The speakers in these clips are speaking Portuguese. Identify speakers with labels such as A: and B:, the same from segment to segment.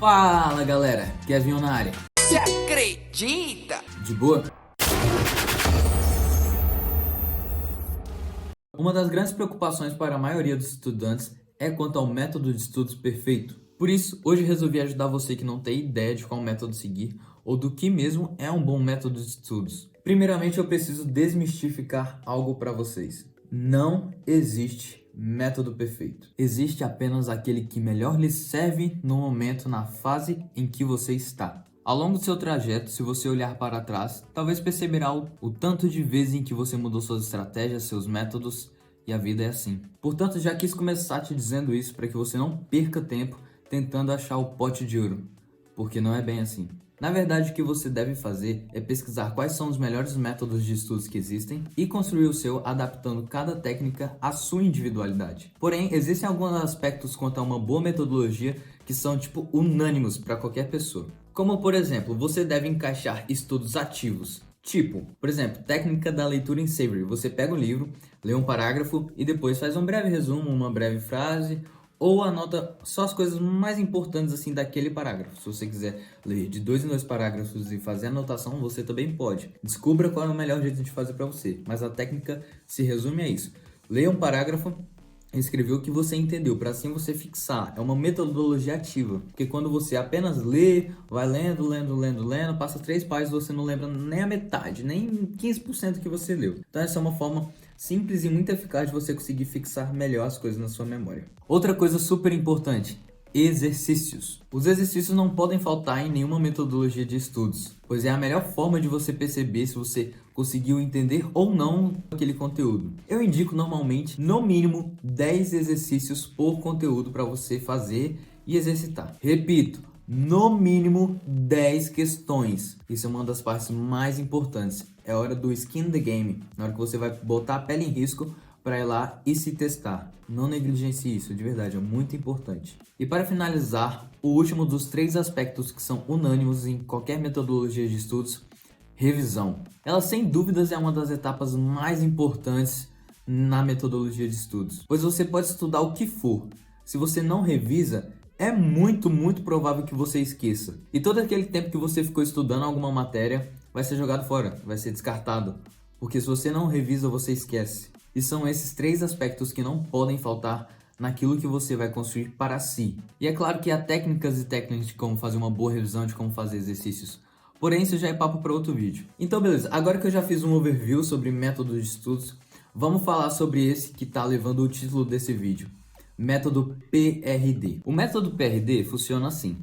A: Fala galera, Kevin na área.
B: Você acredita?
A: De boa? Uma das grandes preocupações para a maioria dos estudantes é quanto ao método de estudos perfeito. Por isso, hoje resolvi ajudar você que não tem ideia de qual método seguir ou do que mesmo é um bom método de estudos. Primeiramente, eu preciso desmistificar algo para vocês. Não existe método perfeito. Existe apenas aquele que melhor lhe serve no momento, na fase em que você está. Ao longo do seu trajeto, se você olhar para trás, talvez perceberá o tanto de vezes em que você mudou suas estratégias, seus métodos, e a vida é assim. Portanto, já quis começar te dizendo isso para que você não perca tempo tentando achar o pote de ouro, porque não é bem assim. Na verdade, o que você deve fazer é pesquisar quais são os melhores métodos de estudos que existem e construir o seu adaptando cada técnica à sua individualidade. Porém, existem alguns aspectos quanto a uma boa metodologia que são unânimos para qualquer pessoa. Como, por exemplo, você deve encaixar estudos ativos. Por exemplo, técnica da leitura em Savory. Você pega um livro, lê um parágrafo e depois faz um breve resumo, uma breve frase, ou anota só as coisas mais importantes assim daquele parágrafo. Se você quiser ler de 2 em 2 parágrafos e fazer anotação, você também pode. Descubra qual é o melhor jeito de fazer para você, mas a técnica se resume a isso. Leia um parágrafo, escrever o que você entendeu, para assim você fixar. É uma metodologia ativa, porque quando você apenas lê, vai lendo, passa 3 páginas, você não lembra nem a metade, nem 15% que você leu. Então essa é uma forma simples e muito eficaz de você conseguir fixar melhor as coisas na sua memória. Outra coisa super importante: exercícios. Os exercícios não podem faltar em nenhuma metodologia de estudos, pois é a melhor forma de você perceber se você conseguiu entender ou não aquele conteúdo. Eu indico normalmente, no mínimo, 10 exercícios por conteúdo para você fazer e exercitar. Repito, no mínimo 10 questões. Isso é uma das partes mais importantes. É hora do skin the game, na hora que você vai botar a pele em risco para ir lá e se testar. Não negligencie isso, de verdade, é muito importante. E para finalizar, o último dos 3 aspectos que são unânimes em qualquer metodologia de estudos: revisão. Ela sem dúvidas é uma das etapas mais importantes na metodologia de estudos, pois você pode estudar o que for. Se você não revisa, é muito provável que você esqueça. E todo aquele tempo que você ficou estudando alguma matéria vai ser jogado fora, vai ser descartado. Porque se você não revisa, você esquece. E são esses 3 aspectos que não podem faltar naquilo que você vai construir para si. E é claro que há técnicas e técnicas de como fazer uma boa revisão, de como fazer exercícios. Porém, isso já é papo para outro vídeo. Então, beleza. Agora que eu já fiz um overview sobre métodos de estudos, vamos falar sobre esse que está levando o título desse vídeo. Método PRD. O método PRD funciona assim.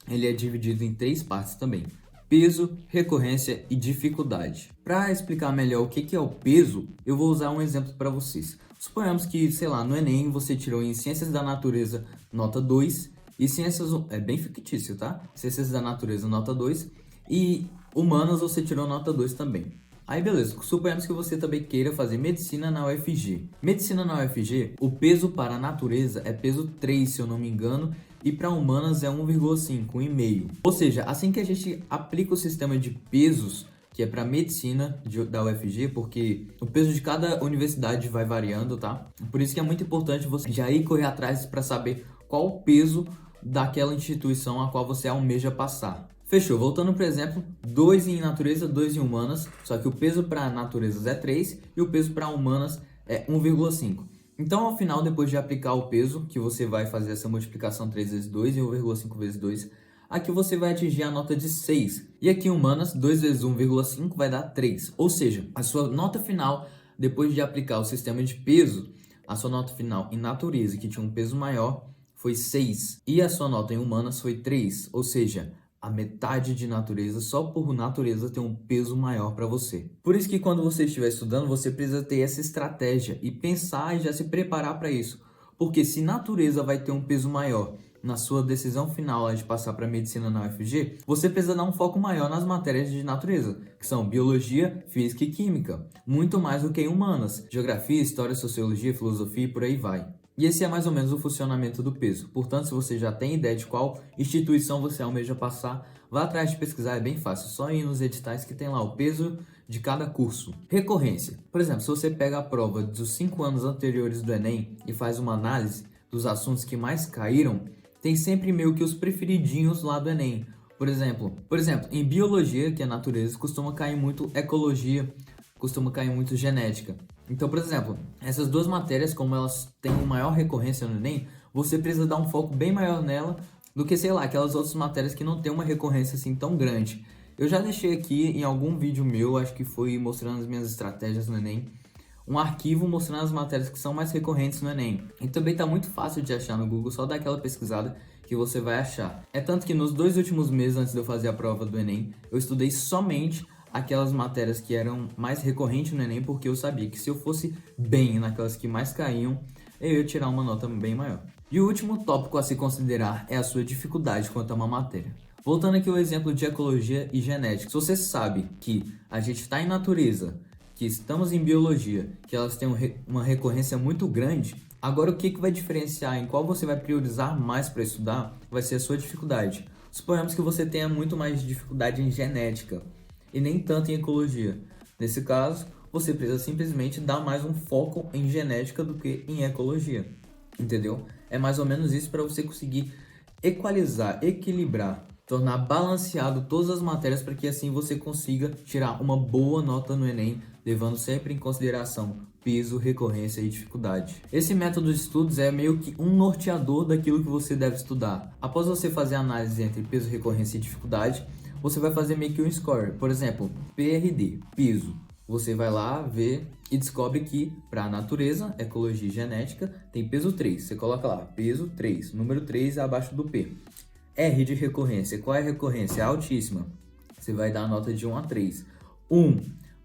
A: Ele é dividido em 3 partes também: peso, recorrência e dificuldade. Para explicar melhor o que é o peso, eu vou usar um exemplo para vocês. Suponhamos que, sei lá, no Enem você tirou em Ciências da Natureza nota 2 e Ciências... é bem fictício, tá? Ciências da Natureza nota 2 e Humanas você tirou nota 2 também. Aí beleza, suponhamos que você também queira fazer Medicina na UFG. Medicina na UFG, o peso para a Natureza é peso 3, se eu não me engano, e para Humanas é 1,5, 1,5. Ou seja, assim que a gente aplica o sistema de pesos, que é para Medicina da UFG, porque o peso de cada universidade vai variando, tá? Por isso que é muito importante você já ir correr atrás para saber qual o peso daquela instituição a qual você almeja passar. Fechou, voltando para o exemplo, 2 em natureza, 2 em humanas, só que o peso para naturezas é 3 e o peso para humanas é 1,5. Então, ao final, depois de aplicar o peso, que você vai fazer essa multiplicação 3 vezes 2 e 1,5 vezes 2, aqui você vai atingir a nota de 6. E aqui em humanas, 2 vezes 1,5 vai dar 3. Ou seja, a sua nota final, depois de aplicar o sistema de peso, a sua nota final em natureza, que tinha um peso maior, foi 6. E a sua nota em humanas foi 3. Ou seja, a metade de natureza, só por natureza, tem um peso maior para você. Por isso que quando você estiver estudando, você precisa ter essa estratégia e pensar e já se preparar para isso. Porque se natureza vai ter um peso maior na sua decisão final de passar para medicina na UFG, você precisa dar um foco maior nas matérias de natureza, que são biologia, física e química, muito mais do que em humanas, geografia, história, sociologia, filosofia e por aí vai. E esse é mais ou menos o funcionamento do peso. Portanto, se você já tem ideia de qual instituição você almeja passar, vá atrás de pesquisar, é bem fácil. Só ir nos editais que tem lá o peso de cada curso. Recorrência. Por exemplo, se você pega a prova dos 5 anos anteriores do Enem e faz uma análise dos assuntos que mais caíram, tem sempre meio que os preferidinhos lá do Enem. Por exemplo, em biologia, que é natureza, costuma cair muito ecologia, costuma cair muito genética. Então, por exemplo, essas duas matérias, como elas têm uma maior recorrência no Enem, você precisa dar um foco bem maior nela do que, sei lá, aquelas outras matérias que não tem uma recorrência assim tão grande. Eu já deixei aqui em algum vídeo meu, acho que foi mostrando as minhas estratégias no Enem, um arquivo mostrando as matérias que são mais recorrentes no Enem. E também tá muito fácil de achar no Google, só dá aquela pesquisada que você vai achar. É tanto que nos 2 últimos meses antes de eu fazer a prova do Enem, eu estudei somente aquelas matérias que eram mais recorrentes no Enem, porque eu sabia que se eu fosse bem naquelas que mais caíam, eu ia tirar uma nota bem maior. E o último tópico a se considerar é a sua dificuldade quanto a uma matéria. Voltando aqui ao exemplo de ecologia e genética. Se você sabe que a gente está em natureza, que estamos em biologia, que elas têm uma recorrência muito grande, agora o que vai diferenciar em qual você vai priorizar mais para estudar vai ser a sua dificuldade. Suponhamos que você tenha muito mais dificuldade em genética e nem tanto em ecologia. Nesse caso, você precisa simplesmente dar mais um foco em genética do que em ecologia, entendeu? É mais ou menos isso para você conseguir equalizar, equilibrar, tornar balanceado todas as matérias para que assim você consiga tirar uma boa nota no Enem, levando sempre em consideração peso, recorrência e dificuldade. Esse método de estudos é meio que um norteador daquilo que você deve estudar. Após você fazer a análise entre peso, recorrência e dificuldade, você vai fazer meio que um score. Por exemplo, PRD, peso. Você vai lá ver e descobre que para a natureza, ecologia e genética, tem peso 3. Você coloca lá, peso 3, número 3 é abaixo do P. R de recorrência, qual é a recorrência? Altíssima. Você vai dar a nota de 1 a 3. 1,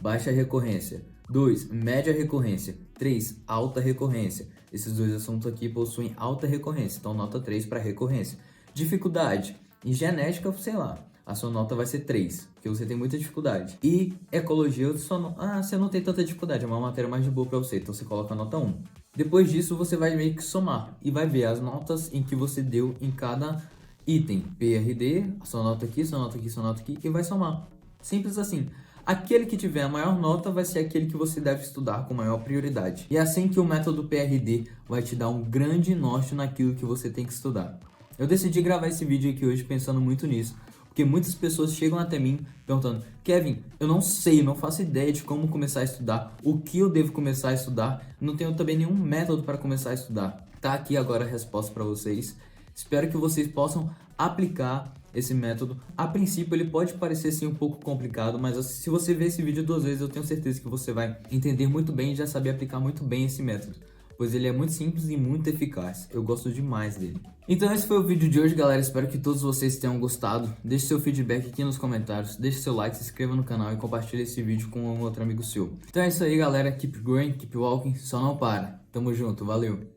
A: baixa recorrência. 2, média recorrência. 3, alta recorrência. Esses dois assuntos aqui possuem alta recorrência, então nota 3 para recorrência. Dificuldade. Em genética, sei lá, a sua nota vai ser 3, porque você tem muita dificuldade. E ecologia, você não tem tanta dificuldade, é uma matéria mais de boa para você, então você coloca a nota 1. Depois disso, você vai meio que somar e vai ver as notas em que você deu em cada item. PRD, sua nota aqui, sua nota aqui, sua nota aqui, e vai somar. Simples assim. Aquele que tiver a maior nota vai ser aquele que você deve estudar com maior prioridade. E é assim que o método PRD vai te dar um grande norte naquilo que você tem que estudar. Eu decidi gravar esse vídeo aqui hoje pensando muito nisso, porque muitas pessoas chegam até mim perguntando: Kevin, eu não sei, não faço ideia de como começar a estudar, o que eu devo começar a estudar, não tenho também nenhum método para começar a estudar. Tá aqui agora a resposta para vocês. Espero que vocês possam aplicar esse método. A princípio ele pode parecer sim um pouco complicado, mas se você ver esse vídeo 2 vezes, eu tenho certeza que você vai entender muito bem e já saber aplicar muito bem esse método, pois ele é muito simples e muito eficaz. Eu gosto demais dele. Então esse foi o vídeo de hoje, galera. Espero que todos vocês tenham gostado. Deixe seu feedback aqui nos comentários, deixe seu like, se inscreva no canal e compartilhe esse vídeo com um outro amigo seu. Então é isso aí, galera. Keep growing, keep walking, só não para. Tamo junto, valeu!